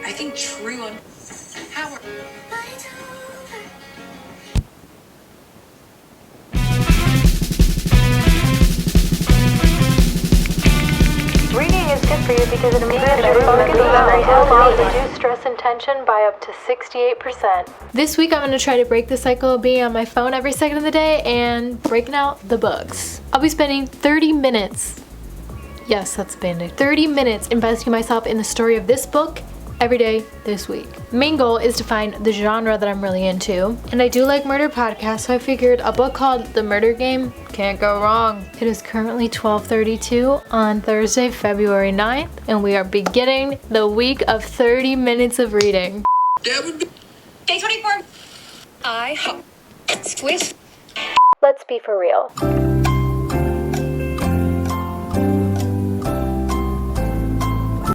I think true on Howard. Reading is good for you because it improves your focus, memory, and reduce stress and tension by up to 68%. This week I'm going to try to break the cycle of being on my phone every second of the day and breaking out the books. I'll be spending 30 minutes, yes, that's a band-aid, 30 minutes investing myself in the story of this book every day this week. Main goal is to find the genre that I'm really into, and I do like murder podcasts, so I figured a book called The Murder Game can't go wrong. It is currently 12:32 on Thursday, February 9th, and we are beginning the week of 30 minutes of reading. Day 24. I hope. Squish. Let's be for real.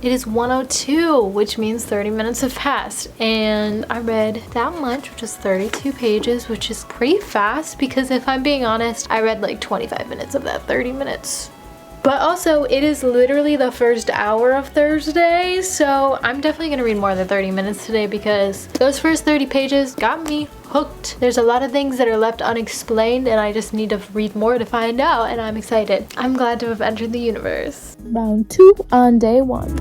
It is 1:02, which means 30 minutes have passed, and I read that much, which is 32 pages, which is pretty fast because if I'm being honest, I read like 25 minutes of that 30 minutes. But also, it is literally the first hour of Thursday, so I'm definitely gonna read more than 30 minutes today because those first 30 pages got me hooked. There's a lot of things that are left unexplained and I just need to read more to find out, and I'm excited. I'm glad to have entered the universe. Round 2 on day 1.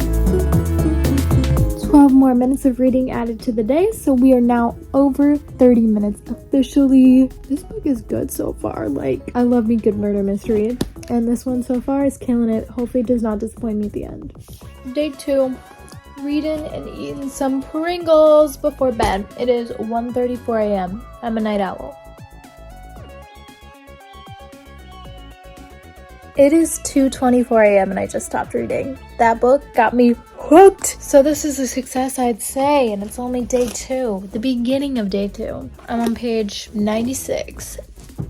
12 more minutes of reading added to the day, so we are now over 30 minutes officially. This book is good so far. Like, I love me good murder mystery, and this one so far is killing it. Hopefully it does not disappoint me at the end. Day 2, reading and eating some Pringles before bed. It is 1:34 a.m. I'm a night owl. It is 2:24 a.m. and I just stopped reading. That book got me hooked. So this is a success, I'd say, and it's only day 2, the beginning of day 2. I'm on page 96.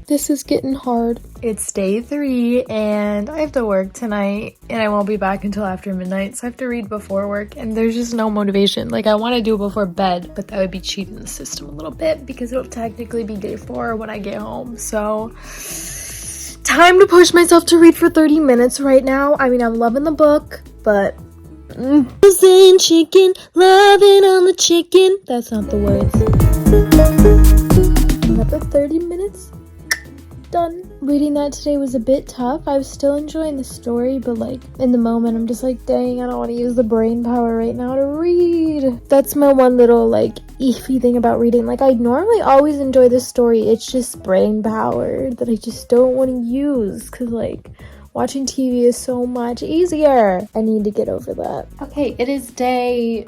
This is getting hard. It's day 3 and I have to work tonight and I won't be back until after midnight, so I have to read before work and there's just no motivation. Like, I want to do it before bed, but that would be cheating the system a little bit because it'll technically be day 4 when I get home. So time to push myself to read for 30 minutes right now. I mean, I'm loving the book, but saying chicken, loving on the chicken. That's not the words. Another 30 minutes. Done. Reading that today was a bit tough. I was still enjoying the story, but like in the moment I'm just like, dang, I don't want to use the brain power right now to read. That's my one little like iffy thing about reading. Like, I normally always enjoy the story, it's just brain power that I just don't want to use because like watching TV is so much easier. I need to get over that. Okay, it is day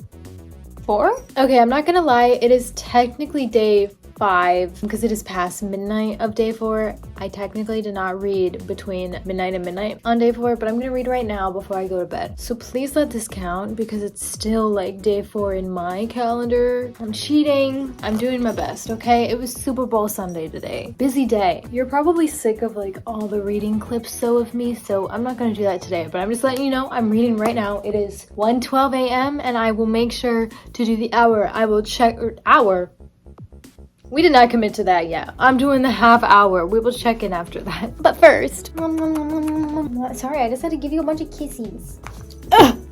4. Okay, I'm not gonna lie, it is technically day 5 because it is past midnight of day 4. I technically did not read between midnight and midnight on day 4, but I'm gonna read right now before I go to bed. So please let this count because it's still like day 4 in my calendar. I'm cheating. I'm doing my best, okay? It was Super Bowl Sunday today. Busy day. You're probably sick of like all the reading clips though of me, so I'm not gonna do that today, but I'm just letting you know I'm reading right now. It is 1:12 a.m. and I will make sure to do the hour. I will check hour. We did not commit to that yet. I'm doing the half hour. We will check in after that. But first, sorry, I just had to give you a bunch of kisses.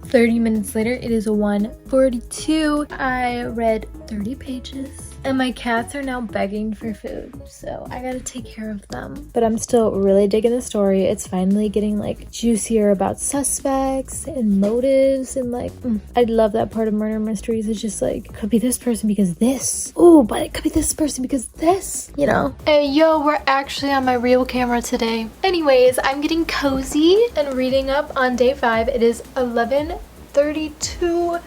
30 minutes later, it is 1:42. I read 30 pages. And my cats are now begging for food, so I gotta take care of them. But I'm still really digging the story. It's finally getting like juicier about suspects and motives and like, I love that part of murder mysteries. It's just like, could be this person because this. Oh, but it could be this person because this, you know? Hey, yo, we're actually on my real camera today. Anyways, I'm getting cozy and reading up on day 5. It is 11:32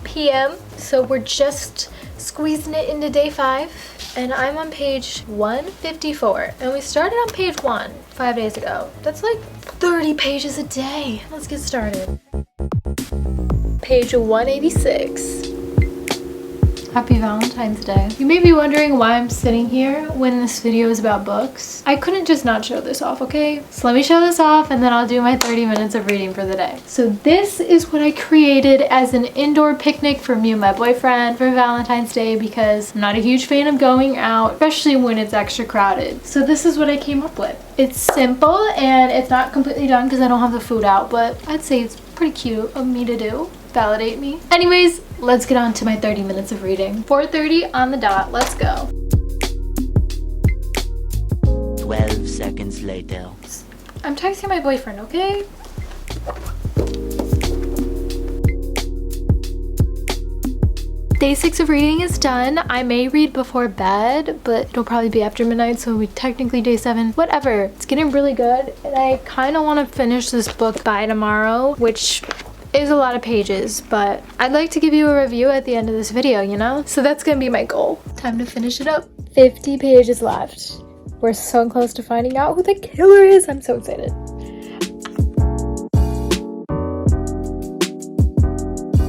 p.m. So we're just squeezing it into day 5 and I'm on page 154 and we started on page 1 5 days ago. That's like 30 pages a day. Let's get started. Page 186. Happy Valentine's Day. You may be wondering why I'm sitting here when this video is about books. I couldn't just not show this off, okay? So let me show this off and then I'll do my 30 minutes of reading for the day. So this is what I created as an indoor picnic for me and my boyfriend for Valentine's Day because I'm not a huge fan of going out, especially when it's extra crowded. So this is what I came up with. It's simple and it's not completely done because I don't have the food out, but I'd say it's pretty cute of me to do. Validate me. Anyways, let's get on to my 30 minutes of reading. 4:30 on the dot, let's go. 12 seconds later. I'm texting my boyfriend, okay? Day 6 of reading is done. I may read before bed, but it'll probably be after midnight, so it'll be technically day 7. Whatever. It's getting really good, and I kind of want to finish this book by tomorrow, which is a lot of pages, but I'd like to give you a review at the end of this video, you know? So that's gonna be my goal. Time to finish it up. 50 pages left. We're so close to finding out who the killer is. I'm so excited.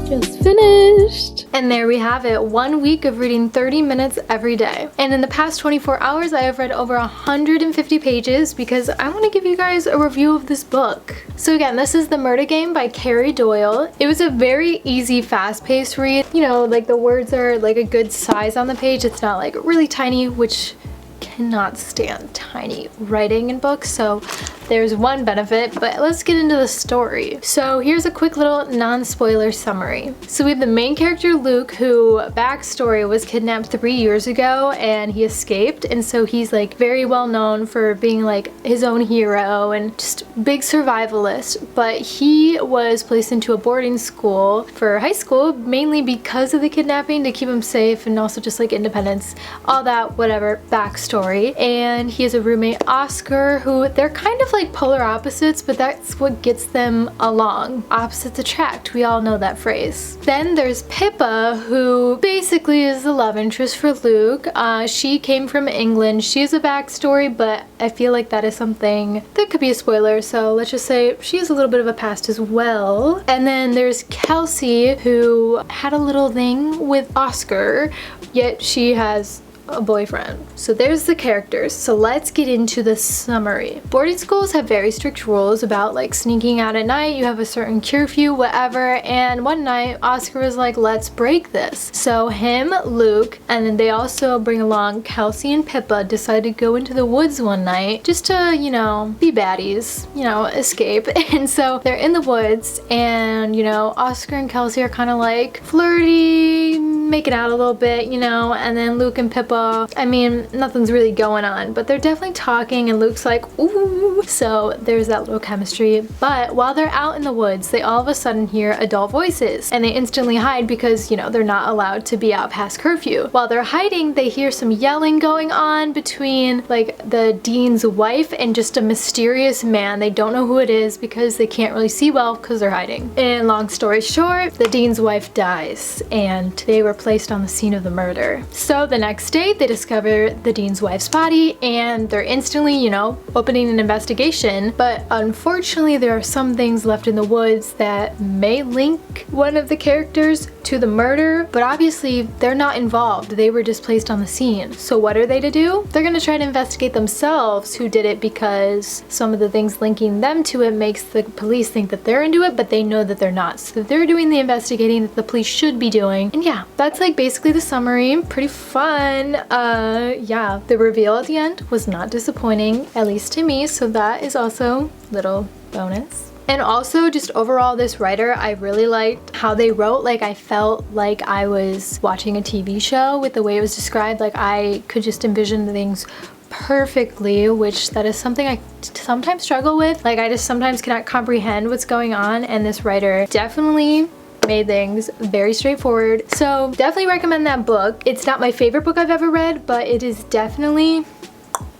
Just finished. And there we have it. 1 week of reading 30 minutes every day. And in the past 24 hours, I have read over 150 pages because I want to give you guys a review of this book. So again, this is The Murder Game by Carrie Doyle. It was a very easy, fast-paced read. You know, like the words are like a good size on the page. It's not like really tiny, which cannot stand tiny writing in books, so there's one benefit. But let's get into the story. So here's a quick little non-spoiler summary. So we have the main character Luke, who backstory was kidnapped 3 years ago and he escaped, and so he's like very well known for being like his own hero and just big survivalist. But he was placed into a boarding school for high school, mainly because of the kidnapping, to keep him safe and also just like independence, all that whatever backstory. And he has a roommate, Oscar, who they're kind of like polar opposites, but that's what gets them along. Opposites attract, we all know that phrase. Then there's Pippa, who basically is the love interest for Luke. She came from England. She has a backstory, but I feel like that is something that could be a spoiler, so let's just say she has a little bit of a past as well. And then there's Kelsey, who had a little thing with Oscar, yet she has a boyfriend. So there's the characters. So let's get into the summary. Boarding schools have very strict rules about like sneaking out at night. You have a certain curfew, whatever. And one night Oscar was like, let's break this. So him, Luke, and then they also bring along Kelsey and Pippa, decide to go into the woods one night just to, you know, be baddies, you know, escape. And so they're in the woods, and you know, Oscar and Kelsey are kind of like flirty, making out a little bit, you know, and then Luke and Pippa, I mean, nothing's really going on, but they're definitely talking, and Luke's like, ooh. So there's that little chemistry. But while they're out in the woods, they all of a sudden hear adult voices, and they instantly hide because, you know, they're not allowed to be out past curfew. While they're hiding, they hear some yelling going on between like the dean's wife and just a mysterious man. They don't know who it is because they can't really see well because they're hiding. And long story short, the dean's wife dies, and they were placed on the scene of the murder. So the next day, they discover the dean's wife's body, and they're instantly, you know, opening an investigation. But unfortunately, there are some things left in the woods that may link one of the characters to the murder, but obviously they're not involved. They were just placed on the scene. So what are they to do? They're gonna try to investigate themselves who did it, because some of the things linking them to it makes the police think that they're into it, but they know that they're not. So they're doing the investigating that the police should be doing. And yeah, that's like basically the summary. Pretty fun. Yeah, the reveal at the end was not disappointing, at least to me, so that is also little bonus. And also, just overall, this writer, I really liked how they wrote. Like, I felt like I was watching a TV show with the way it was described. Like, I could just envision the things perfectly, which that is something I sometimes struggle with. Like, I just sometimes cannot comprehend what's going on, and this writer definitely made things very straightforward. So definitely recommend that book. It's not my favorite book I've ever read, but it is definitely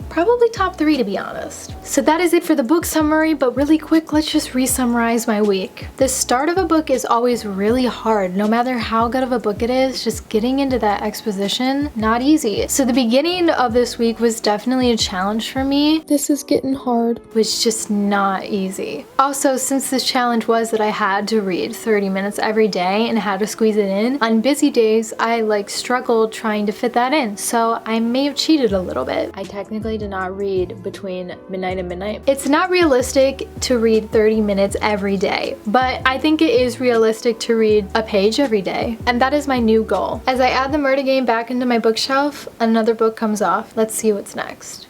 probably top 3, to be honest. So that is it for the book summary, but really quick, let's just re-summarize my week. The start of a book is always really hard. No matter how good of a book it is, just getting into that exposition, not easy. So the beginning of this week was definitely a challenge for me. This is getting hard. It was just not easy. Also, since this challenge was that I had to read 30 minutes every day and had to squeeze it in, on busy days, I like struggled trying to fit that in. So I may have cheated a little bit. I technically did not read between midnight and midnight. It's not realistic to read 30 minutes every day, but I think it is realistic to read a page every day, and that is my new goal. As I add The Murder Game back into my bookshelf, another book comes off. Let's see what's next.